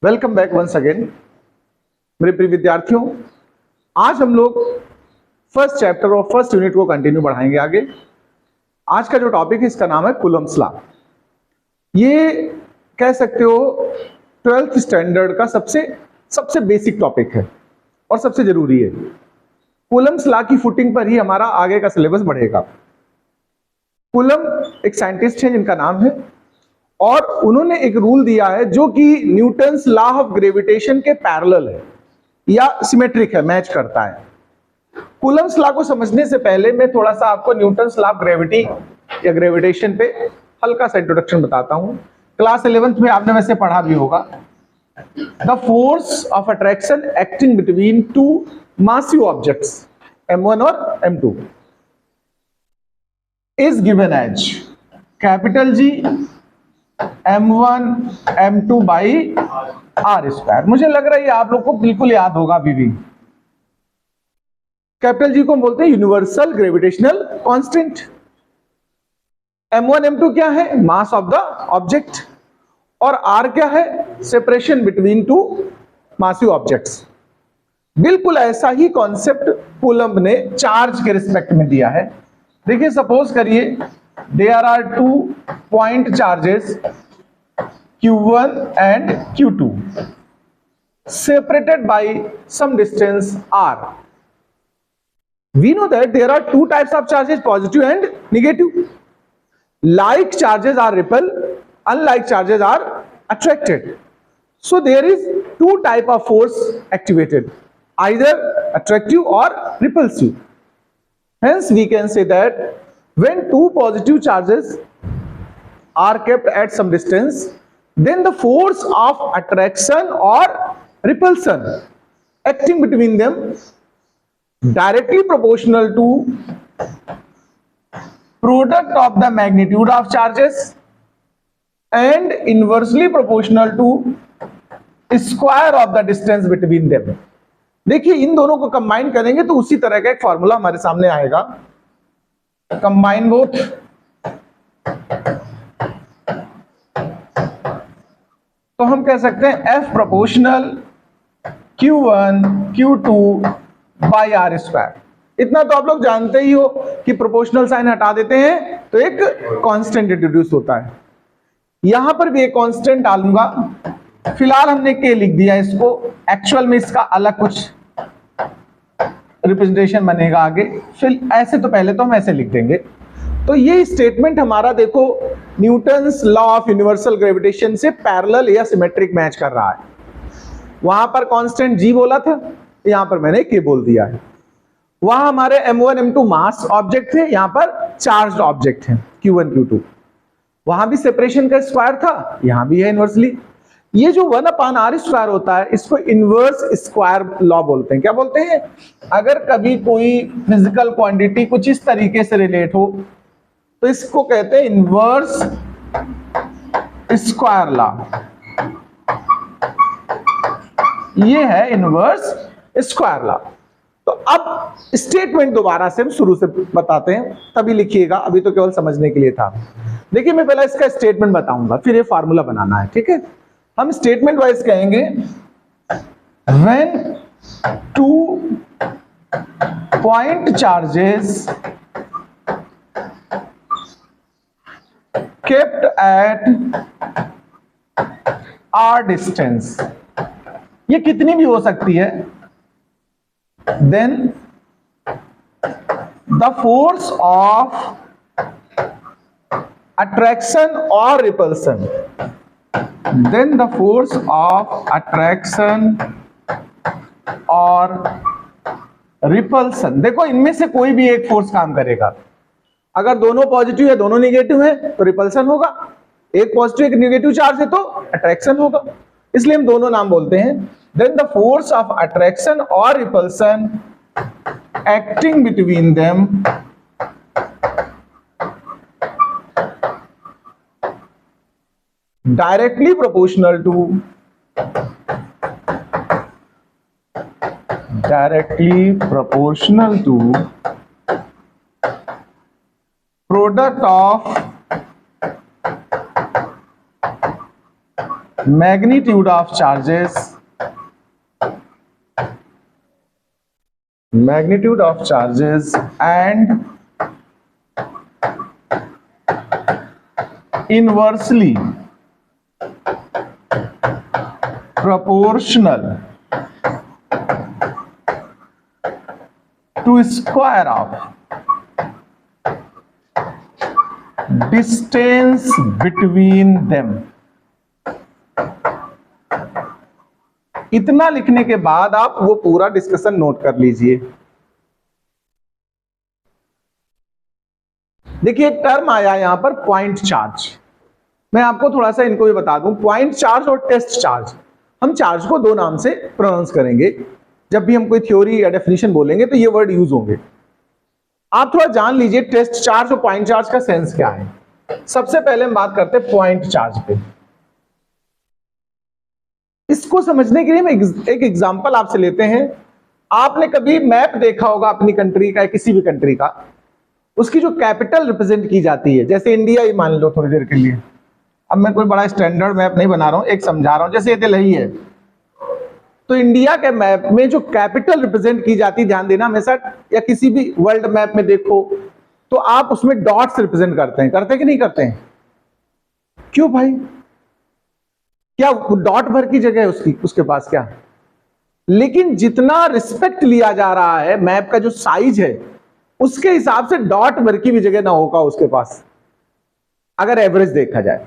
Welcome back once again मेरे प्रिय विद्यार्थियों। आज हम लोग फर्स्ट चैप्टर और फर्स्ट यूनिट को कंटिन्यू बढ़ाएंगे आगे। आज का जो टॉपिक है इसका नाम है कूलम्ब्स लॉ। ये कह सकते हो 12th स्टैंडर्ड का सबसे बेसिक टॉपिक है और सबसे जरूरी है। कूलम्ब्स लॉ की फुटिंग पर ही हमारा आगे का सिलेबस बढ़ेगा। कूलम्ब एक साइंटिस्ट हैं जिनका नाम है और उन्होंने एक रूल दिया है जो कि न्यूटन्स लॉ ऑफ ग्रेविटेशन के पैरेलल है या सिमेट्रिक है, मैच करता है। कूलम्ब्स लॉ को समझने से पहले मैं थोड़ा सा आपको न्यूटन्स लॉ ऑफ ग्रेविटी या ग्रेविटेशन पे हल्का सा इंट्रोडक्शन बताता हूं। क्लास 11th में आपने वैसे पढ़ा भी होगा। The force of attraction acting between two massive objects m1 और m2 is given as capital G m1 m2 by R square. मुझे लग रहा है ये आप लोग को बिल्कुल याद होगा अभी भी। कैपिटल जी को हम बोलते हैं universal gravitational constant. m1 m2 क्या है? Mass of the object. और r क्या है? Separation between two massive objects. बिल्कुल ऐसा ही कॉन्सेप्ट कूलम्ब ने चार्ज के रिस्पेक्ट में दिया है। देखिए सपोज करिए there are two point charges q1 and q2 separated by some distance r. We know that there are two types of charges, positive and negative. Like charges are repel, unlike charges are attracted. So there is two type of force activated, either attractive or repulsive. Hence we can say that when two positive charges are kept at some distance, then the force of attraction or repulsion acting between them directly proportional to product of the magnitude of charges and inversely proportional to square of the distance between them. देखिए इन दोनों को combine करेंगे तो उसी तरह का एक formula हमारे सामने आएगा। कंबाइन बोथ तो हम कह सकते हैं F proportional Q1 Q2 by R square. इतना तो आप लोग जानते ही हो कि प्रोपोर्शनल साइन हटा देते हैं तो एक कांस्टेंट इंट्रोड्यूस होता है। यहां पर भी एक कांस्टेंट डालूंगा। फिलहाल हमने K लिख दिया इसको, एक्चुअल में इसका अलग कुछ रिप्रेजेंटेशन बनेगा आगे। फिर ऐसे तो पहले तो हम ऐसे लिख देंगे। तो ये स्टेटमेंट हमारा देखो Newton's law of universal gravitation से पैरेलल या सिमेट्रिक मैच कर रहा है। वहां पर कांस्टेंट G बोला था, यहां पर मैंने K बोल दिया है। वहां हमारे m1 m2 मास ऑब्जेक्ट थे, यहां पर चार्ज ऑब्जेक्ट है q1 q2। वहां भी सेपरेशन का स्क्वायर था, यहां भी है इनवर्सली। ये जो 1/r स्क्वायर होता है इसको इनवर्स स्क्वायर लॉ बोलते हैं। क्या बोलते हैं? अगर कभी कोई फिजिकल क्वांटिटी कुछ इस तरीके से रिलेट हो तो इसको कहते हैं इनवर्स स्क्वायर लॉ। ये है इनवर्स स्क्वायर लॉ। तो अब स्टेटमेंट दोबारा से हम शुरू से बताते हैं, तभी लिखिएगा, अभी तो केवल समझने के लिए था। देखिए मैं पहले इसका स्टेटमेंट बताऊंगा फिर ये फार्मूला बनाना है, ठीक है। हम स्टेटमेंट वाइज कहेंगे when two point charges kept at r distance, ये कितनी भी हो सकती है, then the force of attraction or repulsion, then the force of attraction or repulsion, देखो इनमें से कोई भी एक फोर्स काम करेगा। अगर दोनों पॉजिटिव है दोनों नेगेटिव है तो रिपल्सन होगा, एक पॉजिटिव एक नेगेटिव चार्ज है तो अट्रैक्शन होगा। इसलिए हम दोनों नाम बोलते हैं। Then the force of attraction और repulsion acting between them directly proportional to product of magnitude of charges and inversely proportional to square of distance between them। इतना लिखने के बाद आप वो पूरा डिस्कशन नोट कर लीजिए। देखिए एक टर्म आया यहां पर पॉइंट चार्ज। मैं आपको थोड़ा सा इनको भी बता दूं, पॉइंट चार्ज और टेस्ट चार्ज, हम चार्ज को दो नाम से प्रोनाउंस करेंगे। जब भी हम कोई थ्योरी या डेफिनेशन बोलेंगे तो ये वर्ड यूज होंगे। आप थोड़ा जान लीजिए टेस्ट चार्ज और पॉइंट चार्ज का सेंस क्या है। सबसे पहले हम बात करते हैं पॉइंट चार्ज पे। इसको समझने के लिए हम एक एग्जांपल आपसे लेते हैं। आपने कभी मैप देखा होगा अपनी कंट्री का या किसी भी कंट्री का, उसकी जो कैपिटल रिप्रेजेंट की जाती है, जैसे इंडिया ही मान लो थोड़ी देर के लिए। अब मैं कोई बड़ा स्टैंडर्ड मैप नहीं बना रहा हूं, एक समझा रहा हूं। जैसे ये दिल्ली है, तो इंडिया के मैप में जो कैपिटल रिप्रेजेंट की जाती है, ध्यान देना हमेशा, या किसी भी वर्ल्ड मैप में देखो तो आप उसमें डॉट्स रिप्रेजेंट करते हैं कि नहीं करते हैं? क्यों भाई? क्या डॉट भर की जगह है उसके पास क्या? लेकिन जितना रिस्पेक्ट लिया जा रहा है मैप का जो साइज है, उसके हिसाब से डॉट भर की भी जगह ना होगा उसके पास, अगर एवरेज देखा जाए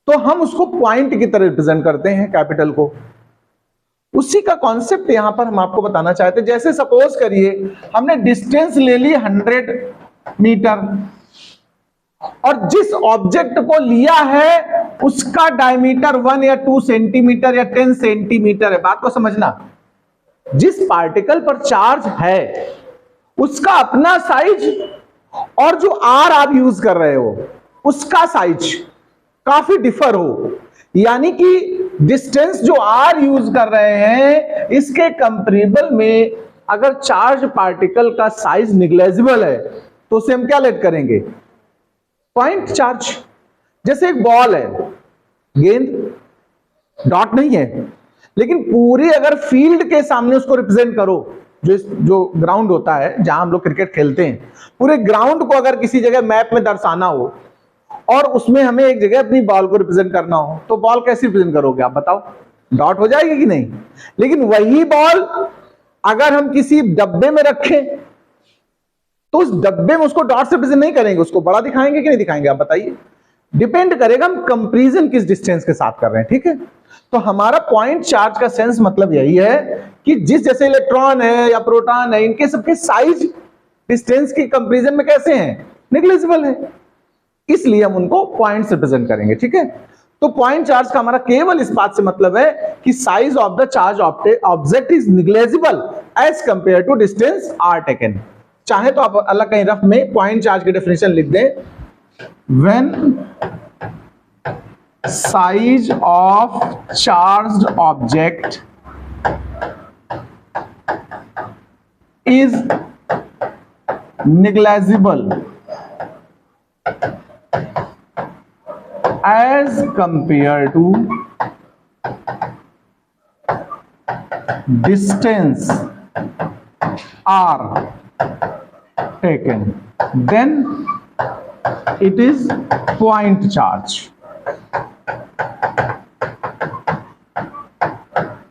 तो। हम उसको पॉइंट की तरह रिप्रेजेंट करते हैं कैपिटल को। उसी का कॉन्सेप्ट यहां पर हम आपको बताना चाहते हैं। जैसे सपोज करिए हमने डिस्टेंस ले ली 100 मीटर, और जिस ऑब्जेक्ट को लिया है उसका डायमीटर 1 या 2 सेंटीमीटर या 10 सेंटीमीटर है। बात को समझना, जिस पार्टिकल पर चार्ज है उसका अपना साइज और जो आर आप यूज कर रहे हो उसका साइज काफी डिफर हो, यानी कि डिस्टेंस जो आर यूज कर रहे हैं इसके कंपेरेबल में अगर चार्ज पार्टिकल का साइज निग्लेजिबल है तो उसे हम क्या लेट करेंगे? Point charge. जैसे एक बॉल है, गेंद, डॉट नहीं है, लेकिन पूरी अगर फील्ड के सामने उसको रिप्रेजेंट करो, जो ग्राउंड होता है जहां हम लोग क्रिकेट खेलते हैं, पूरे ग्राउंड को अगर किसी जगह मैप में दर्शाना हो और उसमें हमें एक जगह अपनी बॉल को रिप्रेजेंट करना हो, तो बॉल कैसे रिप्रेजेंट करोगे आप बताओ? डॉट हो जाएगी कि नहीं? लेकिन वही बॉल अगर हम किसी डब्बे में रखें तो उस डब्बे में उसको डॉट से रिप्रेजेंट नहीं करेंगे, उसको बड़ा दिखाएंगे कि नहीं दिखाएंगे? आप बताइए। डिपेंड करेगा हम कंपैरिजन किस डिस्टेंस के साथ कर रहे हैं। ठीक है, तो हमारा पॉइंट चार्ज का सेंस मतलब यही है कि जिस जैसे इलेक्ट्रॉन है या प्रोटॉन है, इनके सबके साइज डिस्टेंस की कंपैरिजन में कैसे हैं? नेग्लिजिबल है, इसलिए हम उनको पॉइंट से रिप्रेजेंट करेंगे। ठीक है, तो पॉइंट चार्ज का हमारा केवल इस बात से मतलब है कि size of the charge object is negligible as compare to distance are taken. चाहे तो आप अलग कहीं रफ में पॉइंट चार्ज की डेफिनेशन लिख दें, when size of charged object is negligible as compared to distance r taken, then it is point charge.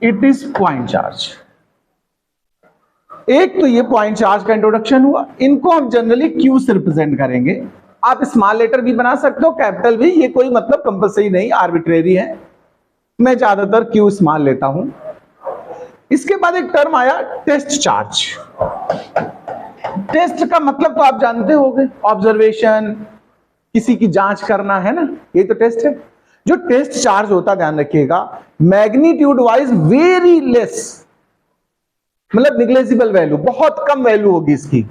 It is point charge. एक तो ये पॉइंट चार्ज का इंट्रोडक्शन हुआ। इनको हम जनरली क्यू से रिप्रेजेंट करेंगे। आप स्मॉल लेटर भी बना सकते हो, कैपिटल भी, ये कोई मतलब कंपलसरी नहीं, आर्बिट्रेरी है। मैं ज्यादातर क्यू स्मॉल लेता हूं। इसके बाद एक टर्म आया टेस्ट चार्ज। टेस्ट का मतलब तो आप जानते होंगे, ऑब्जर्वेशन, किसी की जांच करना, है ना, ये तो टेस्ट है। जो टेस्ट चार्ज होता, ध्यान रखिएगा, मैग्नीट्यूड वाइज वेरी लेस, मतलब निग्लेजिबल वैल्यू, बहुत कम वैल्यू होगी इसकी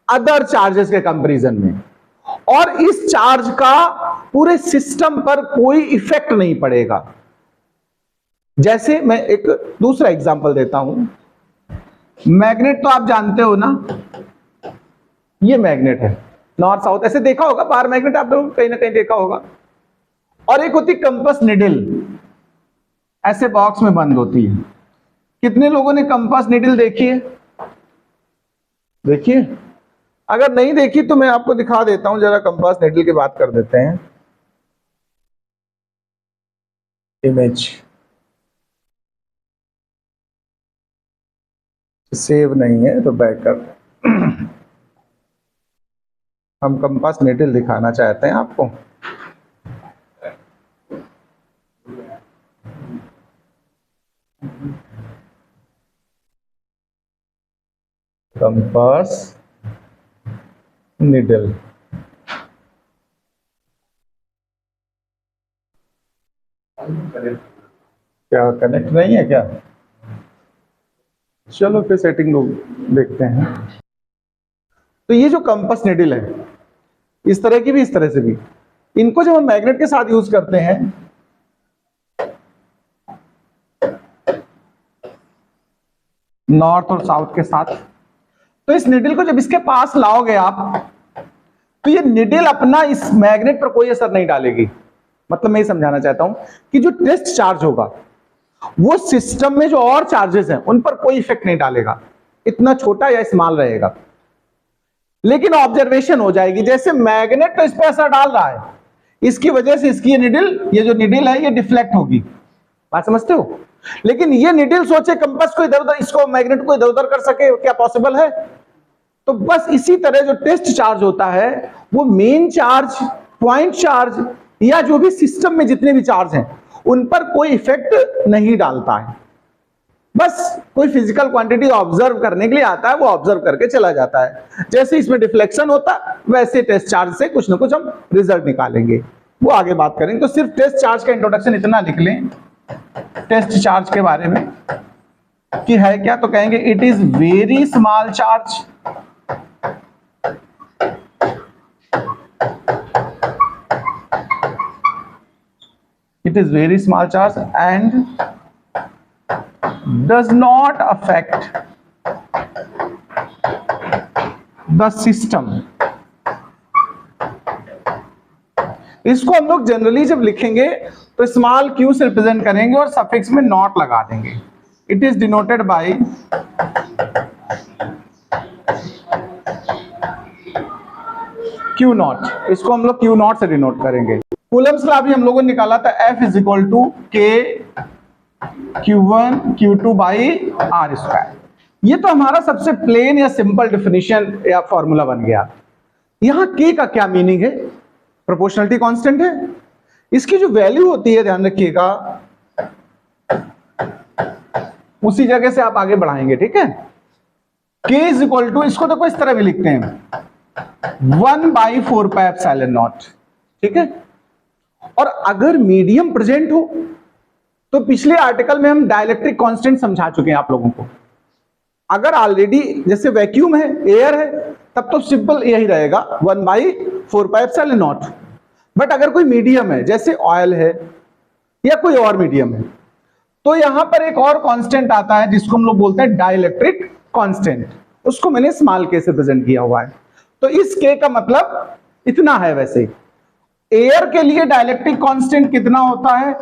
अदर चार्जेस के कंपैरिजन में, और इस चार्ज का पूरे सिस्टम पर कोई इफेक्ट नहीं पड़ेगा। जैसे मैं एक दूसरा एग्जांपल देता हूं। मैग्नेट तो आप जानते हो ना, ये मैग्नेट है, नॉर्थ साउथ, ऐसे देखा होगा बाहर मैग्नेट, आप लोग कहीं ना कहीं देखा होगा। और एक होती कंपास निडल, ऐसे बॉक्स में बंद होती है। कितने लोगों ने कंपास नीडल देखी है? देखिए, अगर नहीं देखी तो मैं आपको दिखा देता हूं, जरा कंपास नीडल की बात कर देते हैं। इमेज सेव नहीं है तो बैक कर हम कंपास नीडल दिखाना चाहते हैं आपको। कंपास नीडल क्या कनेक्ट नहीं है क्या? चलो फिर सेटिंग लोग देखते हैं। तो ये जो कंपास नीडल है, इस तरह की भी, इस तरह से भी, इनको जब हम मैग्नेट के साथ यूज करते हैं नॉर्थ और साउथ के साथ, तो इस निडल को जब इसके पास लाओगे आप, तो ये निडल अपना इस मैग्नेट पर कोई असर नहीं डालेगी। मतलब मैं ये समझाना चाहता हूं कि जो टेस्ट चार्ज होगा वो सिस्टम में जो और चार्जेस हैं उन पर कोई इफेक्ट नहीं डालेगा, इतना छोटा या स्मॉल रहेगा। लेकिन ऑब्जर्वेशन हो जाएगी, जैसे मैग्नेट तो इस पर असर डाल रहा है, इसकी वजह से इसकी ये जो निडल है ये डिफ्लेक्ट होगी। बात समझते हो? लेकिन ये निडल सोचे कंपास को इधर उधर, इसको मैग्नेट को इधर उधर कर सके, क्या पॉसिबल है? तो बस इसी तरह जो टेस्ट चार्ज होता है वो मेन चार्ज, पॉइंट चार्ज या जो भी सिस्टम में जितने भी चार्ज हैं उन पर कोई इफेक्ट नहीं डालता है। बस कोई फिजिकल क्वांटिटी ऑब्जर्व करने के लिए आता है, वो ऑब्जर्व करके चला जाता है। जैसे इसमें डिफ्लेक्शन होता वैसे टेस्ट चार्ज से कुछ ना कुछ हम रिजल्ट निकालेंगे, वो आगे बात करेंगे। तो सिर्फ टेस्ट चार्ज का इंट्रोडक्शन इतना लिख लें टेस्ट चार्ज के बारे में कि है क्या, तो कहेंगे it is very small charge, it is very small charge and does not affect the system। इसको हम लोग जनरली जब लिखेंगे तो स्मॉल क्यू से रिप्रेजेंट करेंगे और सफिक्स में नॉट लगा देंगे। It is denoted by Q nought, इसको हम लोग क्यू नॉट से डिनोट करेंगे। कूलम्स लॉ भी हम लोगों ने निकाला था, F is equal to K Q1 Q2 by R square. ये तो हमारा सबसे प्लेन या सिंपल डेफिनेशन या फॉर्मूला बन गया। यहां K का क्या मीनिंग है? प्रोपोर्शनलिटी कांस्टेंट है, इसकी जो वैल्यू होती है ध्यान रखिएगा, उसी जगह से आप आगे बढ़ाएंगे, ठीक है। K इज इक्वल टू, इसको देखो इस तरह भी लिखते हैं 1/4 पाई एप्सिलॉन नॉट, ठीक है। और अगर मीडियम प्रेजेंट हो तो पिछले आर्टिकल में हम डाइलेक्ट्रिक कांस्टेंट समझा चुके हैं आप लोगों को। अगर ऑलरेडी जैसे वैक्यूम है, एयर है, तब तो सिंपल यही रहेगा 1/4 पाई एप्सिलॉन नॉट। बट अगर कोई मीडियम है जैसे ऑयल है या कोई और मीडियम है, तो यहां पर एक और कांस्टेंट आता है जिसको हम लोग बोलते हैं डाइलेक्ट्रिक कांस्टेंट। उसको मैंने स्मॉल के से प्रेजेंट किया हुआ है। तो इस के का मतलब इतना है। वैसे एयर के लिए डाइलेक्ट्रिक कांस्टेंट कितना होता है?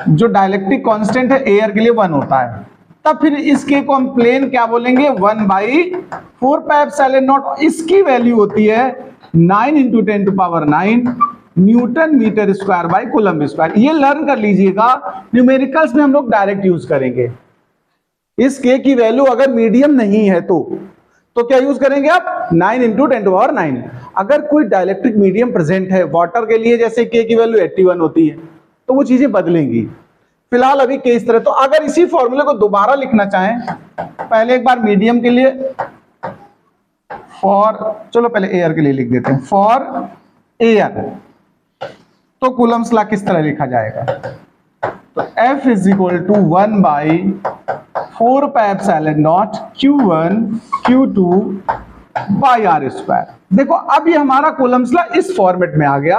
जो डाइलेक्ट्रिक कांस्टेंट है एयर के लिए 1 होता है। तब फिर इसके को हम प्लेन क्या बोलेंगे? 1/4 पाई एप्सिलॉन नॉट। इसकी वैल्यू होती है 9 × 10⁹ newton metre square by coulomb square. ये लर्न कर लीजिएगा, न्यूमेरिकल्स में हम लोग डायरेक्ट यूज करेंगे। इस के की वैल्यू अगर मीडियम नहीं है तो क्या यूज करेंगे आप? 9 × 10⁹। अगर कोई डाइलेक्ट्रिक मीडियम प्रेजेंट है, वाटर के लिए जैसे के की वैल्यू 81 होती है, तो वो चीजें बदलेंगी। फिलहाल अभी के इस तरह। तो अगर इसी फॉर्मूले को दोबारा लिखना चाहें, पहले एक बार मीडियम के लिए चलो पहले एयर के लिए लिख देते हैं, फॉर एयर, तो कूलम्स लॉ किस तरह लिखा जाएगा? तो F is equal to 1/4 pi epsilon nought Q1 Q2 by R square. देखो अब ये हमारा कूलम्स लॉ इस फॉर्मेट में आ गया।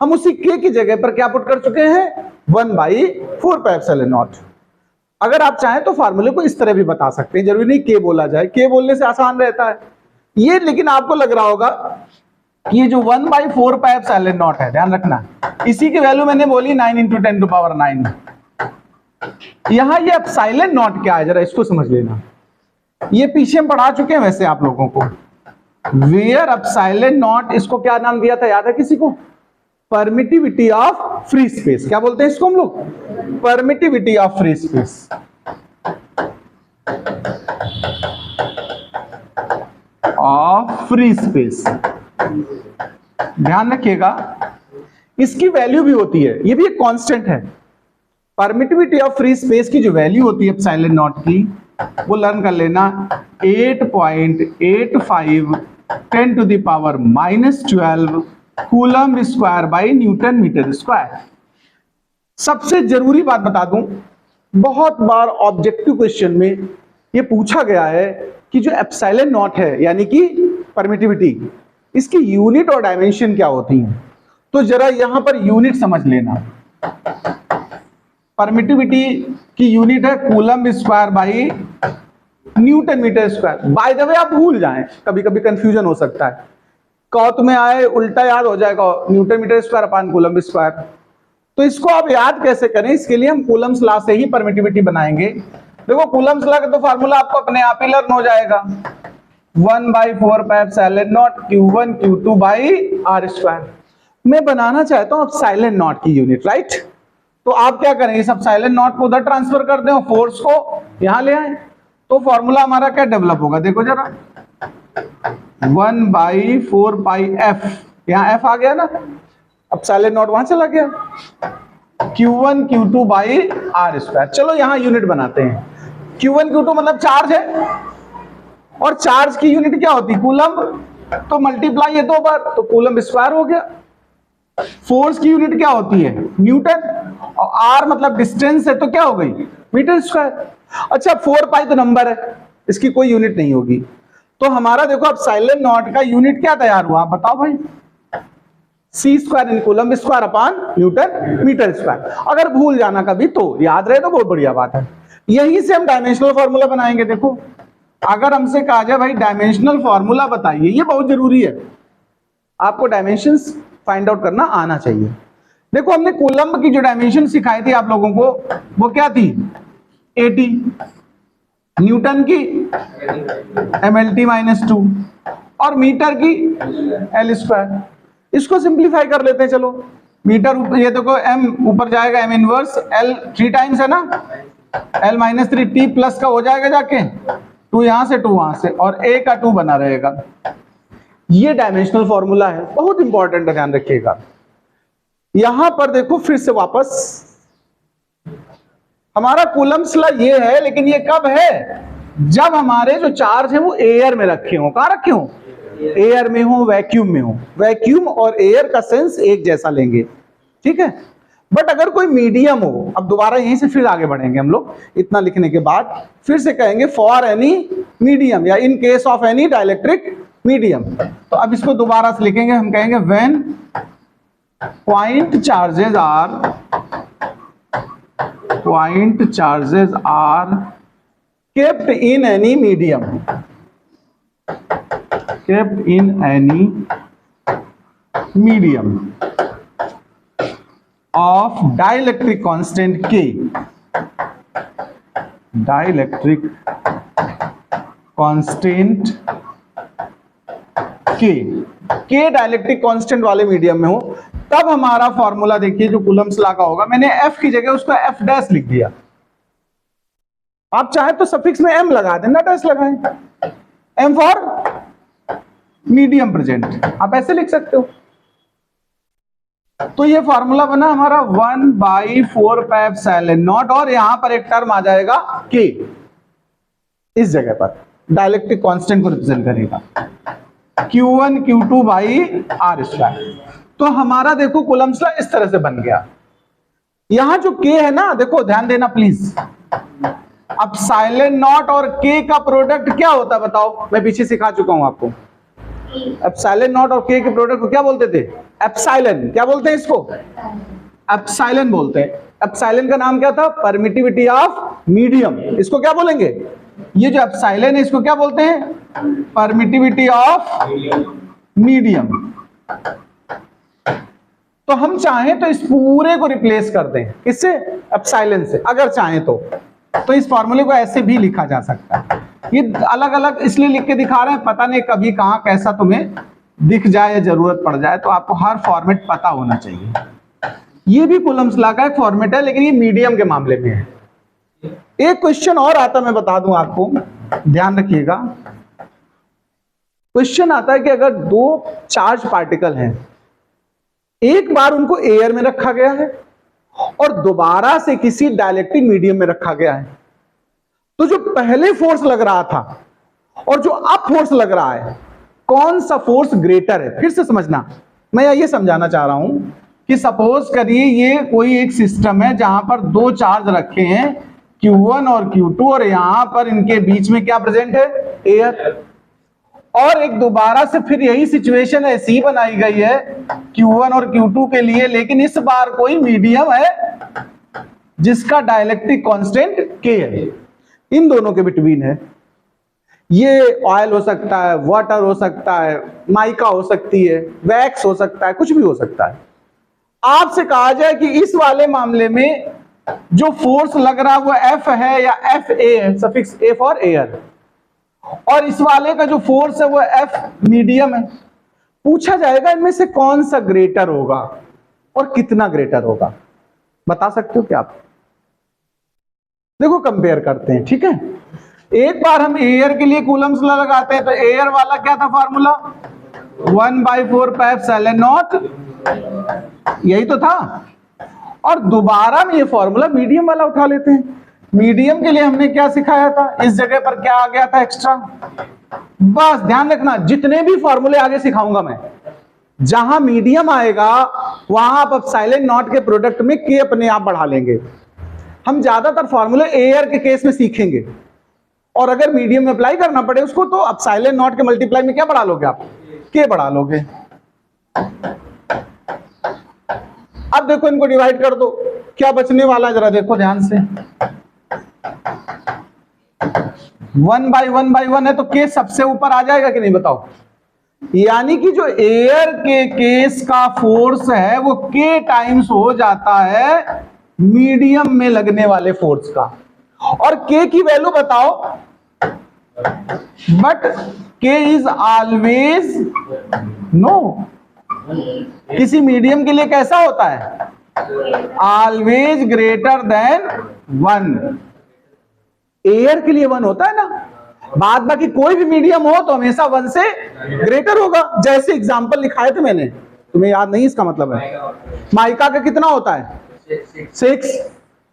हम उसी के की जगह पर क्या पुट कर चुके हैं? 1/4 पाई एप्सिलॉन नॉट। अगर आप चाहें तो फार्मूले को इस तरह भी बता सकते हैं, जरूरी नहीं के बोला जाए, के बोलने से आसान रहता है ये। लेकिन आपको लग रहा होगा कि ये जो 1/4 पाई एप्सिलॉन नॉट है, ध्यान रखना, इसी की वैल्यू मैंने बोली 9 × 10⁹। यहां ये एप्सिलॉन नॉट क्या है जरा इसको समझ लेना। ये पीछे हम पढ़ा चुके हैं वैसे आप लोगों को, वेयर एप्सिलॉन नॉट, इसको क्या नाम दिया था याद है किसी को? Permittivity of free space. क्या बोलते हैं इसको हम लोग? Permittivity of free space. Of free space, ध्यान रखिएगा इसकी वैल्यू भी होती है, ये भी एक कांस्टेंट है। परमिटिविटी ऑफ फ्री स्पेस की जो वैल्यू होती है एप्सिलॉन नॉट की, वो लर्न कर लेना 8.85 10 to the power -12 coulomb square by newton metre square. सबसे जरूरी बात बता दूं, बहुत बार ऑब्जेक्टिव क्वेश्चन में ये पूछा गया है कि जो एप्सिलॉन नॉट है यानी कि परमिटिविटी, इसकी यूनिट और डायमेंशन क्या होती हैं। तो जरा यहां पर यूनिट समझ लेना। परमिटिविटी की यूनिट है coulomb square by newton metre square. By the way आप भूल जाएं, कभी कभी कंफ्यूजन हो सकता है, कौत में आए उल्टा याद हो जाएगा newton metre square upon coulomb square. तो इसको आप याद कैसे करें, इसके लिए हम कूलम्स लॉ से ही परमिटिविटी बनाएंगे। देखो कूलम्स लॉ का तो फार्मूला आपको अपने आप ही लर्न हो जाएगा, 1/4 pi epsilon nought Q1 Q2 by R square. मैं बनाना चाहता हूं एप्सिलॉन नॉट की यूनिट, राइट? तो आप क्या करें, इस एप्सिलॉन नॉट को उधर ट्रांसफर कर दें और फोर्स को यहां ले आए, तो फॉर्मूला हमारा क्या डेवलप होगा देखो जरा, 1/4 पाई F, यहां F आ गया ना, एप्सिलॉन नॉट वहां चला गया, Q1 Q2 by R square. चलो यहां यूनिट बनाते हैं। Q1 Q2 मतलब चार्ज है, और चार्ज की यूनिट क्या होती है? कूलम, तो मल्टीप्लाई है 2 बार तो कूलम स्क्वायर हो गया। फोर्स की यूनिट क्या होती है? न्यूटन, और आर मतलब डिस्टेंस है तो क्या हो गई? Metre square. अच्छा 4 पाई तो नंबर है, इसकी कोई यूनिट नहीं होगी। तो हमारा देखो एप्सिलॉन नॉट का यूनिट क्या तैयार हुआ, आप बताओ भाई, C square in coulomb square upon newton metre square. अगर भूल जाना कभी तो याद रहे तो बहुत बढ़िया बात है। यहीं से हम डायमेंशनल फॉर्मूला बनाएंगे। देखो अगर हमसे कहा जाए भाई डायमेंशनल फॉर्मूला बताइए, ये बहुत जरूरी है, आपको डायमेंशंस फाइंड आउट करना आना चाहिए। देखो हमने कूलम की जो डायमेंशन सिखाई थी आप लोगों को, वो क्या थी? 80, न्यूटन की MLT-2 और मीटर की L स्क्वायर। इसको सिंप्लीफाई कर लेते हैं, चलो मीटर, ये देखो m ऊपर जाएगा, m इनवर्स L 3 टाइम्स है ना, L-3 T प्लस का हो जाएगा जाके 2 यहां से 2 वहां से, और a का 2 बना रहेगा। ये डायमेंशनल फॉर्मूला है, बहुत इंपॉर्टेंट है, ध्यान रखिएगा। यहां पर देखो फिर से वापस हमारा कूलम्स लॉ ये है, लेकिन ये कब है? जब हमारे जो चार्ज है वो एयर में रखे हो। कहां रखे हो? एयर में हो, वैक्यूम में हो। वैक्यूम और एयर का सेंस एक जैसा लेंगे, ठीक है। बट अगर कोई मीडियम हो, अब दोबारा यहीं से फिर आगे बढ़ेंगे हम लोग, इतना लिखने के बाद फिर से कहेंगे फॉर एनी मीडियम या in case of any dielectric medium. तो अब इसको दोबारा से लिखेंगे, हम कहेंगे when point charges are kept in any medium, of dielectric constant K, dielectric constant K dielectric constant वाले मीडियम में हो, तब हमारा फॉर्मूला देखिए जो कूलम्स लॉ का होगा, मैंने F की जगह उसका F डैश लिख दिया। आप चाहे तो सफिक्स में M लगा दें, ना डैश लगाएं, M फॉर मीडियम प्रेजेंट, आप ऐसे लिख सकते हो। तो ये फॉर्मूला बना हमारा 1/4 पाई एप्सिलॉन नॉट, और यहां पर एक टर्म आ जाएगा K, इस जगह पर डाइलेक्ट्रिक कांस्टेंट को रिप्रेजेंट करेगा, Q1 Q2 by R square. तो हमारा देखो कूलम्स लॉ इस तरह से बन गया। यहां जो K है ना, देखो ध्यान देना प्लीज, एप्सिलॉन नॉट और K का प्रोडक्ट क्या होता है बताओ? मैं पीछे सिखा चुका हूं आपको। एप्सिलॉन नॉट और K के प्रोडक्ट को क्या बोलते थे? एप्सिलॉन। क्या बोलते हैं इसको? एप्सिलॉन बोलते हैं। एप्सिलॉन का नाम क्या था? Permittivity of medium. इसको क्या बोलेंगे? ये जो एप्सिलॉन है इसको क्या बोलते हैं? Permittivity of medium. तो हम चाहें तो इस पूरे को रिप्लेस कर दें, किससे? एप्सिलॉन से, अगर चाहें तो इस फॉर्मूले को ऐसे भी लिखा जा सकता है। ये अलग अलग इसलिए लिख के दिखा रहे हैं, पता नहीं कभी कहां कैसा तुम्हें दिख जाए या जरूरत पड़ जाए, तो आपको हर फॉर्मेट पता होना चाहिए। ये भी कूलम्ब्स लॉ का एक फॉर्मेट है, लेकिन ये मीडियम के मामले में है। एक क्वेश्चन और आता, मैं बता दूं आपको, ध्यान रखिएगा। क्वेश्चन आता है कि अगर दो चार्ज पार्टिकल हैं, एक बार उनको एयर में रखा गया है और दोबारा से किसी डाइलेक्ट्रिक मीडियम में रखा गया है, तो जो पहले फोर्स लग रहा था और जो अब फोर्स लग रहा है, कौन सा फोर्स ग्रेटर है? फिर से समझना, मैं ये समझाना चाह रहा हूं कि सपोज करिए ये कोई एक सिस्टम है जहां पर दो चार्ज रखे हैं, Q1 और Q2, और यहां पर इनके बीच में क्या प्रेजेंट है? एयर। और एक दोबारा से फिर यही सिचुएशन ऐसी बनाई गई है Q1 और Q2 के लिए, लेकिन इस बार कोई मीडियम है जिसका डाइलेक्ट्रिक कांस्टेंट K है, इन दोनों के बिटवीन है। ये ऑयल हो सकता है, वाटर हो सकता है, माइका हो सकती है, वैक्स हो सकता है, कुछ भी हो सकता है। आपसे कहा जाए कि इस वाले मामले में जो फोर्स लग रहा है वो F है या FA है, सफिक्स A फॉर एयर, और इस वाले का जो फोर्स है वो F मीडियम है। पूछा जाएगा इनमें से कौन सा ग्रेटर होगा और कितना ग्रेटर होगा, बता सकते हो क्या आप? देखो कंपेयर करते हैं, ठीक है। एक बार हम एयर के लिए कूलम्ब्स लॉ लगाते हैं, तो एयर वाला क्या था फॉर्मूला? 1/4 पाई एप्सिलॉन नॉट, यही तो था। और दोबारा में ये फॉर्मूला मीडियम वाला उठा लेते हैं। मीडियम के लिए हमने क्या सिखाया था? इस जगह पर क्या आ गया था एक्स्ट्रा? बस ध्यान रखना, जितने भी फॉर्मूले आगे सिखाऊंगा मैं, जहां मीडियम आएगा वहां आप एप्सिलॉन नॉट के प्रोडक्ट में के अपने आप बढ़ा लेंगे। हम ज्यादातर फॉर्मूले एयर के केस में सीखेंगे, और अगर मीडियम में अप्लाई करना पड़े उसको, तो एप्सिलॉन नॉट के मल्टीप्लाई में क्या बढ़ा लोगे आप? के बढ़ा लोगे। अब देखो इनको डिवाइड कर दो, क्या बचने वाला जरा देखो ध्यान से। 1/1/1 है, तो के सबसे ऊपर आ जाएगा कि नहीं, बताओ? यानी कि जो एयर के केस का फोर्स है वो के टाइम्स हो जाता है मीडियम में लगने वाले फोर्स का। और के की वैल्यू बताओ? बट के इज ऑलवेज नो, किसी मीडियम के लिए कैसा होता है? Always greater than 1। एयर के लिए 1 होता है ना, बाद बाकी कोई भी मीडियम हो तो हमेशा 1 से ग्रेटर होगा। जैसे एग्जांपल लिखाए थे मैंने, तुम्हें याद नहीं? इसका मतलब है माइका का कितना होता है? 6।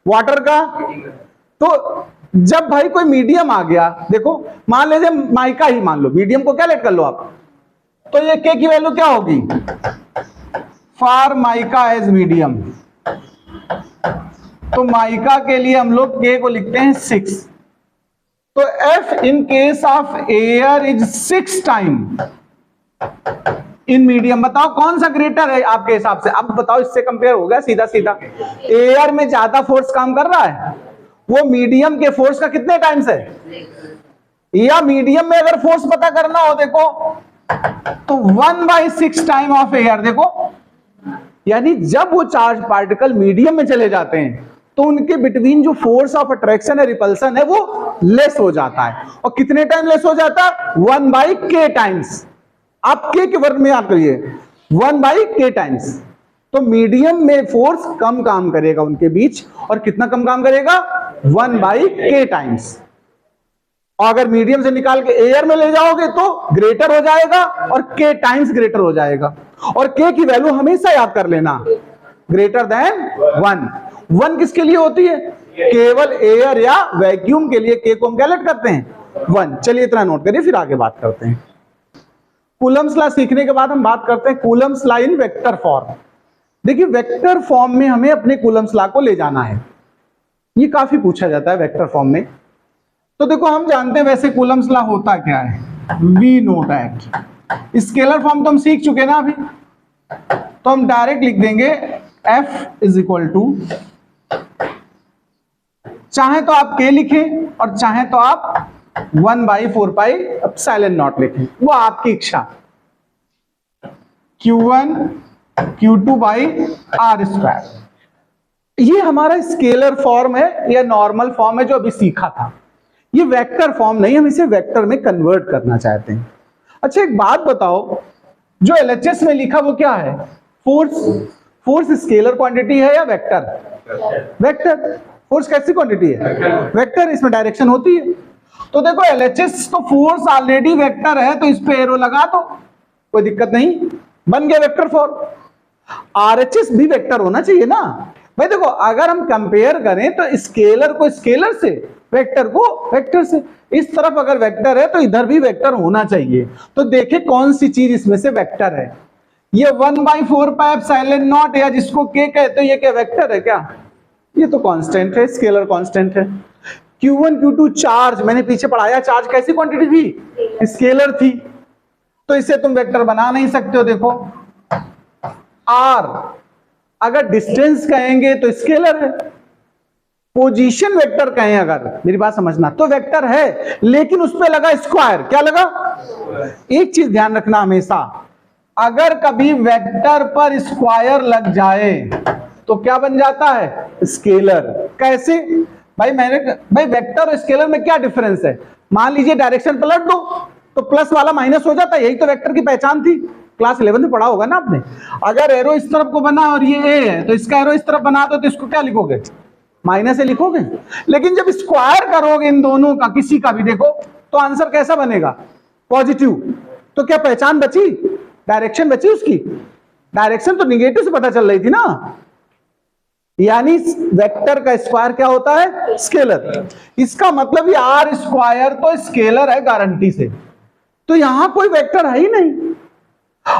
वाटर का? तो जब भाई कोई मीडियम आ गया, देखो मान लीजिए माइका ही मान लो, मीडियम को क्या लेट कर लो आप, तो ये के की वैल्यू क्या होगी? फॉर माइका एज मीडियम, तो माइका के लिए हम लोग के को लिखते हैं 6। तो F in case of air is 6 time in medium. बताओ कौन सा ग्रेटर है आपके हिसाब से? अब बताओ, इससे कंपेयर हो गया सीधा सीधा। एयर में ज्यादा फोर्स काम कर रहा है, वो मीडियम के फोर्स का कितने टाइम्स है? या मीडियम में अगर फोर्स पता करना हो देखो, तो 1/6 टाइम ऑफ एयर। देखो यानी जब वो चार्ज पार्टिकल मीडियम में चले जाते हैं तो उनके बिटवीन जो फोर्स ऑफ अट्रैक्शन है, रिपल्सन है, वो लेस हो जाता है। और कितने टाइम लेस हो जाता है? 1/k times. आप के वर्ग में याद करिए, 1/k टाइम्स। तो मीडियम में फोर्स कम काम करेगा उनके बीच, और कितना कम काम करेगा? 1/k times. और अगर मीडियम से निकाल के एयर में ले जाओगे तो ग्रेटर हो जाएगा और k टाइम्स ग्रेटर हो जाएगा। और k की वैल्यू हमेशा याद कर लेना, ग्रेटर देन 1। 1 किसके लिए होती है? केवल एयर या वैक्यूम के लिए k को हम क्या लेट करते हैं? 1। चलिए इतना नोट करिए, फिर आगे बात करते हैं। कूलम्ब्स लॉ सीखने के बाद हम बात करते हैं Coulomb's law in vector form. देखिए वेक्टर फॉर्म में हमें अपने कूलम्ब्स लॉ को ले जाना है, ये काफी पूछा जाता है वेक्टर फॉर्म में। तो देखो हम जानते हैं वैसे कूलम्ब्स लॉ होता क्या है, we know that. Scalar form तो हम सीख चुके ना अभी, तो हम डायरेक्ट लिख देंगे F इज इक्वल टू, चाहे तो आप K लिखें और चाहे तो आप 1/4 पाई एप्सिलॉन नॉट लिखें, वो आपकी इच्छा। Q1 Q2 by R square. ये हमारा स्केलर फॉर्म है या नॉर्मल फॉर्म है जो अभी सीखा था। ये वेक्टर फॉर्म नहीं, हम इसे वेक्टर में कन्वर्ट करना चाहते हैं। अच्छा एक बात बताओ, जो एलएचएस में लिखा वो क्या है? फोर्स स्केलर क्वांटिटी है या वेक्टर? वेक्टर। फोर्स कैसी क्वांटिटी है? वेक्टर। इसमें डायरेक्शन होती है। तो देखो एलएचएस तो फोर्स ऑलरेडी वेक्टर है, तो इस पे एरो लगा दो, कोई दिक्कत नहीं, बन गया वेक्टर फॉर्म। आरएचएस भी वेक्टर होना चाहिए ना भाई। देखो अगर हम कंपेयर करें तो स्केलर को स्केलर से, वेक्टर को वेक्टर से, इस तरफ अगर वेक्टर है तो इधर भी वेक्टर होना चाहिए। तो देखें कौन सी चीज इसमें से वेक्टर है। ये 1/4 पाई एप्सिलॉन नॉट या जिसको के कहते हो, ये क्या वेक्टर है क्या? ये तो कांस्टेंट है, स्केलर कांस्टेंट है। Q1 Q2 चार्ज, मैंने पीछे पढ़ाया, चार्ज कैसी क्वांटिटी थी? स्केलर थी, तो इसे तुम वेक्टर बना नहीं सकते हो। देखो R अगर डिस्टेंस कहेंगे तो स्केलर है, पोजीशन वेक्टर कहें अगर, मेरी बात समझना, तो वेक्टर है, लेकिन उस पे लगा स्क्वायर। क्या लगा? एक चीज ध्यान रखना हमेशा, अगर कभी वेक्टर पर स्क्वायर लग जाए तो क्या बन जाता है? स्केलर। कैसे भाई? भाई वेक्टर और स्केलर में क्या डिफरेंस है? मान लीजिए डायरेक्शन पलट दो तो प्लस वाला माइनस हो जाता है, यही तो वेक्टर की पहचान थी, क्लास 11 में पढ़ा होगा ना आपने। अगर एरो इस तरफ को बना और ये ए है, तो इसका एरो इस तरफ बना दो तो इसको क्या लिखोगे? माइनस ए लिखोगे। लेकिन जब स्क्वायर करोगे इन दोनों का, किसी का भी, देखो तो आंसर कैसा बनेगा? पॉजिटिव। तो क्या पहचान बची? डायरेक्शन बची उसकी। डायरेक्शन तो निगेटिव से पता चल रही थी ना, यानी वेक्टर का स्क्वायर क्या होता है? स्केलर। इसका मतलब ये आर स्क्वायर तो स्केलर है गारंटी से, तो यहां कोई वेक्टर है ही नहीं।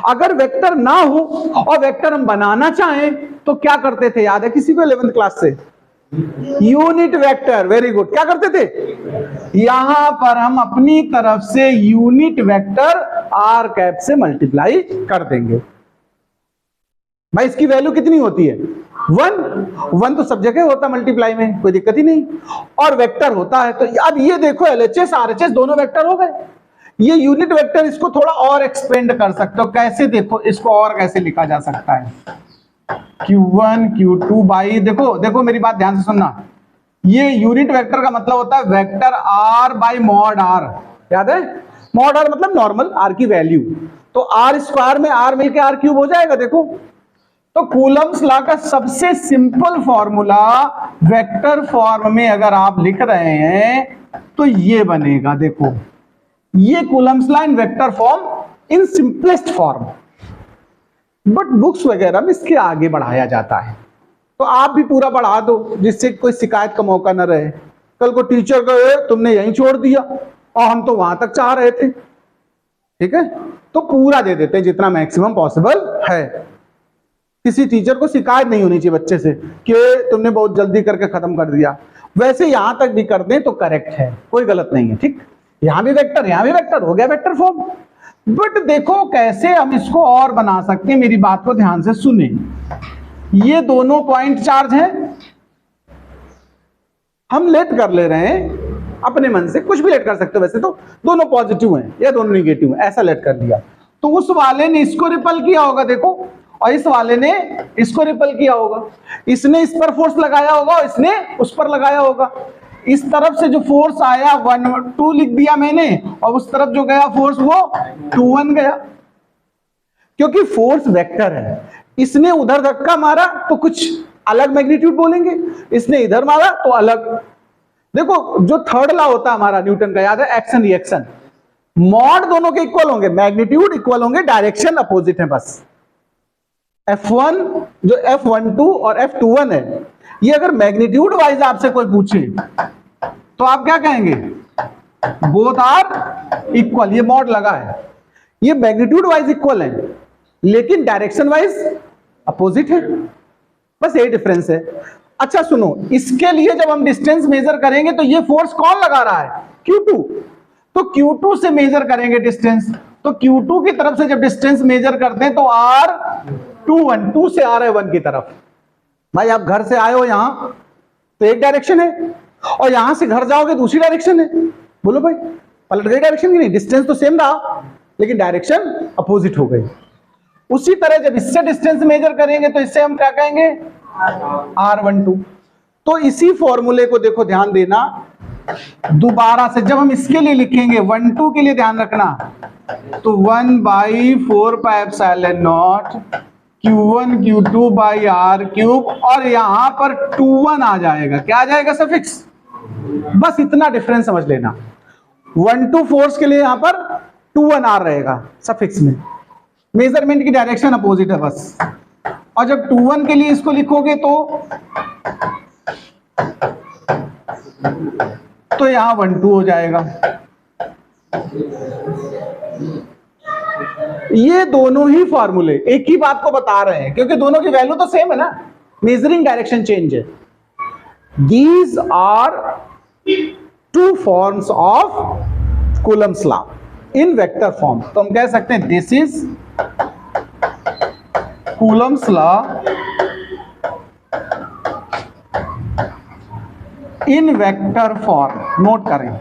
अगर वेक्टर ना हो और वेक्टर हम बनाना चाहें तो क्या करते थे? याद है किसी को 11th क्लास से? Unit vector. Very good. क्या करते थे? यहां पर हम अपनी तरफ से यूनिट वेक्टर आर कैप से मल्टीप्लाई कर देंगे। भाई इसकी वैल्यू कितनी होती है? 1 तो सब जगह होता मल्टीप्लाई में, कोई दिक्कत ही नहीं, और वेक्टर होता है। तो अब ये देखो एलएचएस आरएचएस दोनों वेक्टर हो गए। ये यूनिट वेक्टर, इसको थोड़ा और एक्सपेंड कर सकते हो। कैसे? देखो इसको और कैसे लिखा जा सकता है? Q1 Q2 बाई, देखो मेरी बात ध्यान से सुनना, ये यूनिट वेक्टर का मतलब होता है vector R by mod R. याद है? मॉड आर मतलब नॉर्मल आर की वैल्यू, तो आर स्क्वायर में आर मिलके आर क्यूब हो जाएगा। देखो तो कूलम्स लॉ का सबसे सिंपल फॉर्मूला वेक्टर फॉर्म में अगर आप लिख रहे हैं तो ये बनेगा। देखो ये Coulomb's law in vector form in simplest form, but books वगैरह में इसके आगे बढ़ाया जाता है। तो आप भी पूरा बढ़ा दो जिससे कोई शिकायत का मौका न रहे। कल को टीचर कहे तुमने यहीं छोड़ दिया और हम तो वहां तक चाह रहे थे। ठीक है, तो पूरा दे देते हैं जितना मैक्सिमम पॉसिबल है। किसी टीचर को शिकायत नहीं होनी चाहिए बच्चे से कि तुमने बहुत जल्दी करके खत्म कर दिया। वैसे यहां तक भी कर दें तो करेक्ट है, कोई गलत नहीं है। ठीक, यहां भी वेक्टर, यहां भी वेक्टर, हो गया वेक्टर फॉर्म। बट देखो कैसे हम इसको और बना सकते हैं, मेरी बात को ध्यान से सुने। ये दोनों पॉइंट चार्ज हैं, हम लेट कर ले रहे हैं अपने मन से, कुछ भी लेट कर सकते हो। वैसे तो दोनों पॉजिटिव हैं या दोनों निगेटिव हैं, ऐसा लेट कर लिया। तो उस वाले ने इसको रिपल किया होगा, देखो, और इस वाले ने इसको रिपल किया होगा। इसने इस पर फोर्स लगाया होगा, इसने उस पर लगाया होगा। इस तरफ से जो फोर्स आया 1 2 लिख दिया मैंने, और उस तरफ जो गया फोर्स वो 2 1 गया, क्योंकि फोर्स वेक्टर है। इसने उधर धक्का मारा तो कुछ अलग मैग्नीट्यूड बोलेंगे, इसने इधर मारा तो अलग। देखो जो थर्ड लॉ होता है हमारा न्यूटन का, याद है, एक्शन रिएक्शन। मॉड दोनों के इक्वल होंगे, मैग्नीट्यूड इक्वल होंगे, डायरेक्शन अपोजिट है बस। F1 जो F12 और F21 है, ये अगर मैग्नीट्यूड वाइज आपसे कोई पूछे तो आप क्या कहेंगे? Both are equal. ये मॉड लगा है, ये मैग्नीट्यूड वाइज इक्वल है लेकिन डायरेक्शन वाइज अपोजिट है, बस यही डिफरेंस है। अच्छा सुनो, इसके लिए जब हम डिस्टेंस मेजर करेंगे तो ये फोर्स कौन लगा रहा है? Q2। तो Q2 से मेजर करेंगे डिस्टेंस, तो Q2 की तरफ से जब डिस्टेंस मेजर करते हैं तो R2 1 2 से आ रहा है 1 की तरफ। भाई आप घर से आए हो यहां तो एक डायरेक्शन है, और यहां से घर जाओगे दूसरी डायरेक्शन है। बोलो भाई, पलट गई डायरेक्शन की नहीं? डिस्टेंस तो सेम रहा लेकिन डायरेक्शन अपोजिट हो गई। उसी तरह जब इससे डिस्टेंस मेजर करेंगे तो इससे हम क्या कहेंगे, R12। तो इसी फॉर्मूले को देखो, ध्यान देना, दोबारा से जब हम इसके लिए लिखेंगे 1-2 के लिए ध्यान रखना, तो 1/4πε0 Q1 Q2 बाई R³ और यहां पर 21 आ जाएगा। क्या आ जाएगा? सफिक्स। बस इतना डिफरेंस समझ लेना। 1-2 फोर्स के लिए यहां पर 21 R रहेगा सफिक्स में, मेजरमेंट की डायरेक्शन अपोजिट है बस। और जब 21 के लिए इसको लिखोगे तो यहां 1-2 हो जाएगा। ये दोनों ही फॉर्मूले एक ही बात को बता रहे हैं, क्योंकि दोनों की वैल्यू तो सेम है ना, मेजरिंग डायरेक्शन चेंज है। These are two forms of Coulomb's law in vector form. तो हम कह सकते हैं this is Coulomb's law in vector form. Note करें,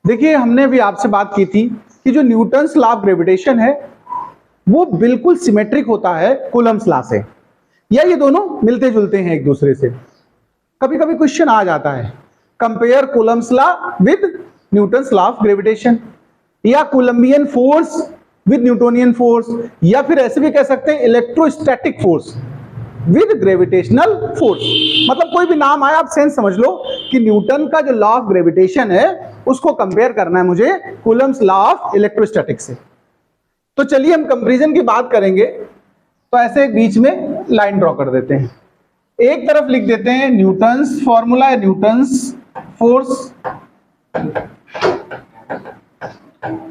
देखिए हमने भी आपसे बात की थी कि जो न्यूटन्स लॉ ऑफ ग्रेविटेशन है वो बिल्कुल सिमेट्रिक होता है कूलम्स लॉ से, या ये दोनों मिलते जुलते हैं एक दूसरे से। कभी कभी क्वेश्चन आ जाता है, compare Coulomb's law with Newton's law of gravitation, या Coulombian force with Newtonian force, या फिर ऐसे भी कह सकते हैं electrostatic force with gravitational force. मतलब कोई भी नाम आए आप सेंस समझ लो कि न्यूटन का जो लॉ ऑफ ग्रेविटेशन है उसको कंपेयर करना है मुझे कूलम्स लॉ ऑफ इलेक्ट्रोस्टैटिक से। तो चलिए हम कंपैरिजन की बात करेंगे। तो ऐसे एक बीच में लाइन ड्रॉ कर देते हैं, एक तरफ लिख देते हैं न्यूटन्स फॉर्मूला है, न्यूटन्स फोर्स,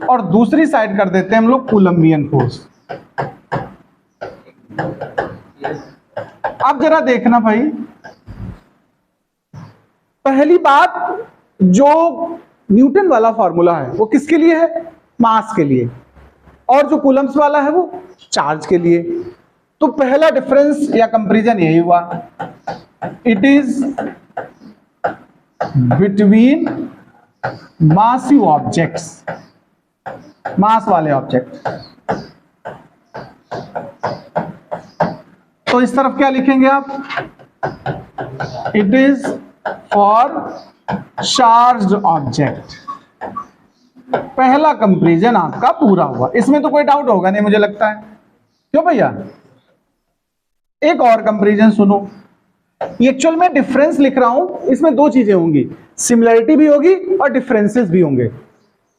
और दूसरी साइड कर देते हैं हम लोग कोलंबियन फोर्स। अब जरा देखना भाई, पहली बात, जो न्यूटन वाला फॉर्मूला है वो किसके लिए है? मास के लिए, और जो कूलम्स वाला है वो चार्ज के लिए। तो पहला डिफरेंस या कंपैरिजन यही हुआ, it is between massive objects, mass वाले ऑब्जेक्ट। तो इस तरफ क्या लिखेंगे आप? It is for charged object. पहला कंपैरिजन आपका पूरा हुआ, इसमें तो कोई डाउट होगा नहीं मुझे लगता है, क्यों भैया? एक और कंपैरिजन सुनो, एक्चुअल में डिफरेंस लिख रहा हूं, इसमें दो चीजें होंगी, सिमिलरिटी भी होगी और डिफरेंसेस भी होंगे।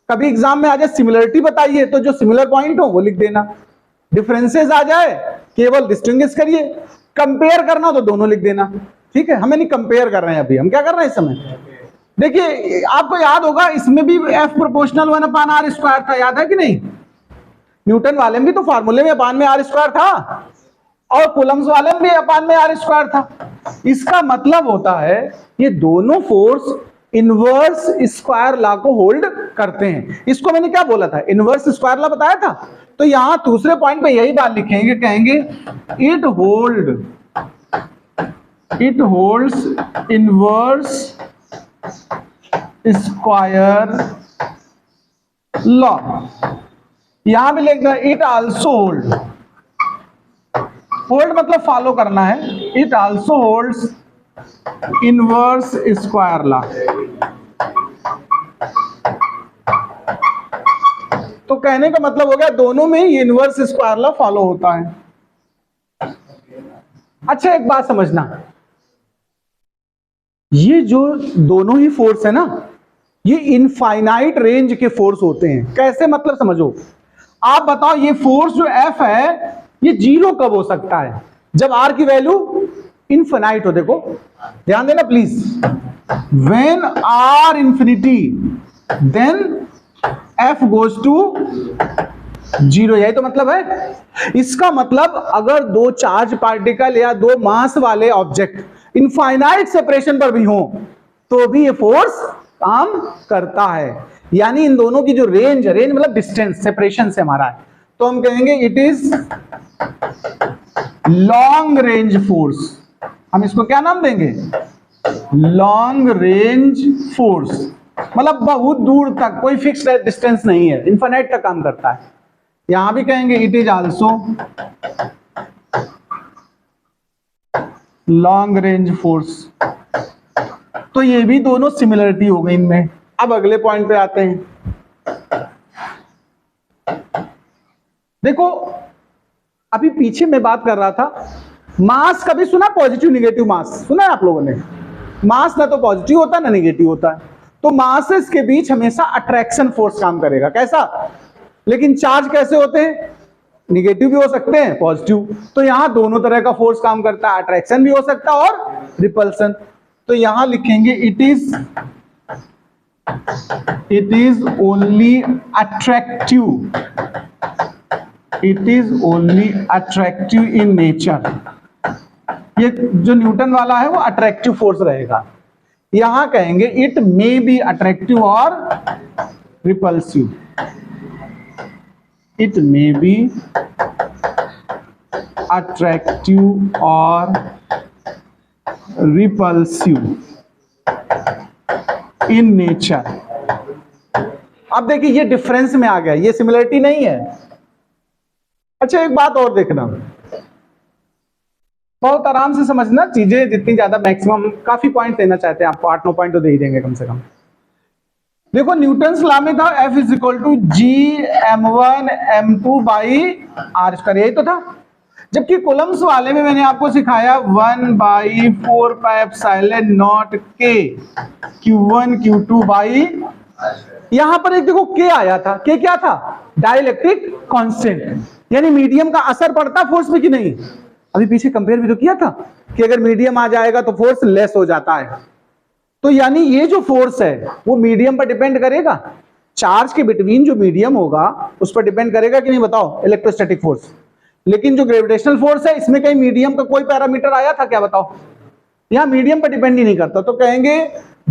कभी एग्जाम में आ जाए सिमिलरिटी बताइए तो जो सिमिलर पॉइंट हो वो लिख देना, डिफरेंसेस आ जाए केवल डिस्टिंग्विश करिए, कंपेयर करना हो तो दोनों लिख देना। ठीक है, हमें नहीं कंपेयर कर रहे हैं अभी, हम क्या कर रहे हैं इस समय? देखिए आपको याद होगा इसमें भी F प्रोपोर्शनल 1/r² था, याद है कि नहीं? न्यूटन वाले में भी तो फार्मूले में अपान में r² था, और कूलम्स वाले में भी अपान में r² था। इसका मतलब होता है ये दोनों फोर्स इनवर्स स्क्वायर लॉ को होल्ड करते हैं। इसको मैंने क्या बोला था? इनवर्स स्क्वायर लॉ बताया था। तो यहां दूसरे पॉइंट पे यही बात लिखेंगे, कहेंगे it holds inverse square law. यहां भी लिखना इट आल्सो होल्ड मतलब फॉलो करना है, it also holds inverse square law. तो कहने का मतलब हो गया दोनों में ही इनवर्स स्क्वायर लॉ फॉलो होता है। अच्छा एक बात समझना, ये जो दोनों ही फोर्स है ना, ये इनफाइनाइट रेंज के फोर्स होते हैं। कैसे मतलब समझो, आप बताओ ये फोर्स जो F है ये जीरो कब हो सकता है? जब R की वैल्यू इनफाइनाइट हो। देखो ध्यान देना please, when R infinity then F goes to zero, यही तो मतलब है। इसका मतलब अगर दो चार्ज पार्टिकल या दो मास वाले ऑब्जेक्ट इनफाइनाइट सेपरेशन पर भी हो तो भी ये फोर्स काम करता है। यानी इन दोनों की जो रेंज मतलब डिस्टेंस सेपरेशन से हमारा है, तो हम कहेंगे it is long range force. हम इसको क्या नाम देंगे? Long range force. मतलब बहुत दूर तक, कोई फिक्स डिस्टेंस नहीं है, इन्फिनिट तक काम करता है। यहां भी कहेंगे it is also long range force. तो ये भी दोनों सिमिलरिटी हो गई इनमें। अब अगले पॉइंट पे आते हैं। देखो अभी पीछे मैं बात कर रहा था, मास कभी सुना पॉजिटिव निगेटिव मास सुना है आप लोगों ने? मास ना तो पॉजिटिव होता है ना निगेटिव होता है। तो मासेस के बीच हमेशा अट्रैक्शन फोर्स काम करेगा। कैसा? लेकिन चार्ज कैसे होते हैं? निगेटिव भी हो सकते हैं, पॉजिटिव। तो यहां दोनों तरह का फोर्स काम करता है, अट्रैक्शन भी हो सकता है और रिपल्सन। तो यहां लिखेंगे it is only attractive, it is only attractive in nature. ये जो न्यूटन वाला है वो अट्रैक्टिव फोर्स रहेगा। यहां कहेंगे इट मे बी अट्रैक्टिव और repulsive, it may be attractive और रिपल्सिव इन नेचर। अब देखिए ये डिफरेंस में आ गया, ये सिमिलरिटी नहीं है। अच्छा एक बात और देखना, बहुत आराम से समझना चीजें, जितनी ज्यादा मैक्सिमम, काफी पॉइंट देना चाहते हैं आपको, 8-9 पॉइंट तो दे ही देंगे कम से कम। देखो न्यूटन्स लॉ में था F is equal to G m1m2 by R square, यही तो था। जबकि कूलम्स वाले में मैंने आपको सिखाया 1/4πε0 K Q1 Q2 बाई, यहां पर एक देखो K आया था। K क्या था? डाइलेक्ट्रिक कांस्टेंट, यानी मीडियम का असर पड़ता फोर्स में कि नहीं? अभी पीछे कंपेयर भी तो किया था कि अगर मीडियम आ जाएगा तो फोर्स लेस हो जाता है। तो यानी ये जो फोर्स है वो मीडियम पर डिपेंड करेगा, चार्ज के बिटवीन जो मीडियम होगा उस पर डिपेंड करेगा कि नहीं बताओ, इलेक्ट्रोस्टैटिक फोर्स। लेकिन जो ग्रेविटेशनल फोर्स है इसमें कहीं मीडियम का कोई पैरामीटर आया था क्या बताओ? यहां मीडियम पर डिपेंड ही नहीं करता। तो कहेंगे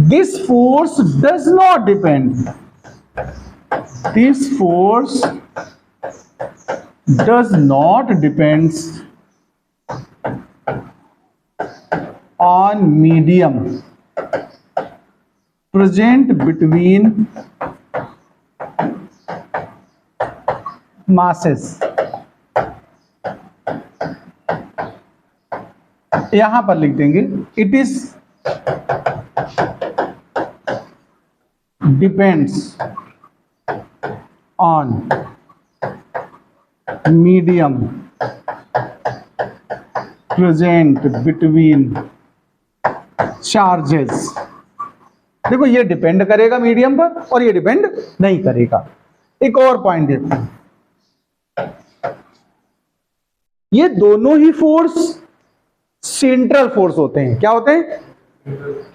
this force does not depend, this force does not depends on medium present between masses। यहां पर लिख देंगे it is depends on medium present between charges. देखो ये डिपेंड करेगा मीडियम पर और ये डिपेंड नहीं करेगा। एक और पॉइंट देते हैं, ये दोनों ही फोर्स सेंट्रल फोर्स होते हैं। क्या होते हैं?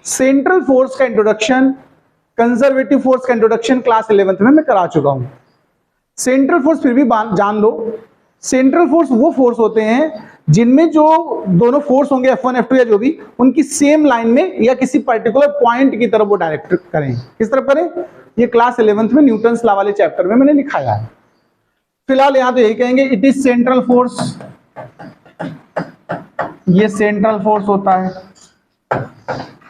सेंट्रल फोर्स का इंट्रोडक्शन, कंजर्वेटिव फोर्स का इंट्रोडक्शन क्लास 11th में मैं करा चुका हूं। सेंट्रल फोर्स फिर भी जान लो, सेंट्रल फोर्स वो फोर्स होते हैं जिनमें जो दोनों फोर्स होंगे F1 F2 या जो भी, उनकी सेम लाइन में या किसी पर्टिकुलर पॉइंट की तरफ वो डायरेक्ट करें। किस तरफ करें? ये क्लास 11th में न्यूटन्स लॉ वाले चैप्टर में मैंने लिखाया है। फिलहाल यहां तो यही कहेंगे इट इज सेंट्रल फोर्स, ये सेंट्रल फोर्स होता है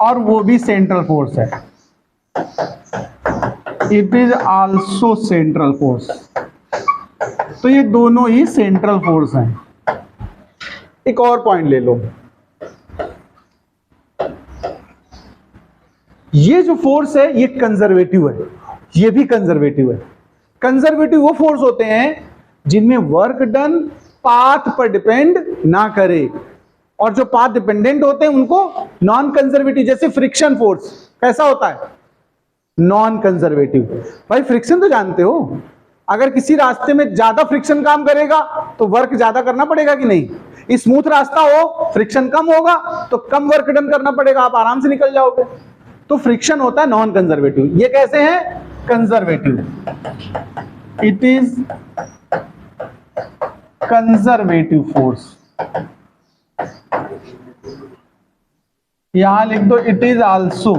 और वो भी सेंट्रल फोर्स है, it is also central force. तो ये दोनों ही सेंट्रल फोर्स हैं। एक और पॉइंट ले लो, ये जो फोर्स है ये कंजर्वेटिव है, ये भी कंजर्वेटिव है। कंजर्वेटिव वो फोर्स होते हैं जिनमें वर्क डन पाथ पर डिपेंड ना करे, और जो पाथ डिपेंडेंट होते हैं उनको नॉन कंजर्वेटिव। जैसे फ्रिक्शन फोर्स कैसा होता है? Non conservative. भाई फ्रिक्शन तो जानते हो, अगर किसी रास्ते में ज्यादा फ्रिक्शन काम करेगा तो वर्क ज्यादा करना पड़ेगा कि नहीं? स्मूथ रास्ता हो, फ्रिक्शन कम होगा तो कम वर्क डन करना पड़ेगा, आप आराम से निकल जाओगे। तो फ्रिक्शन होता है नॉन कंजर्वेटिव। ये कैसे है? Conservative, it is conservative force. यहां लिख दो it is also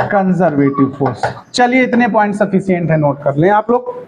conservative force. चलिए इतने पॉइंट सफिशिएंट है, नोट कर लें आप लोग।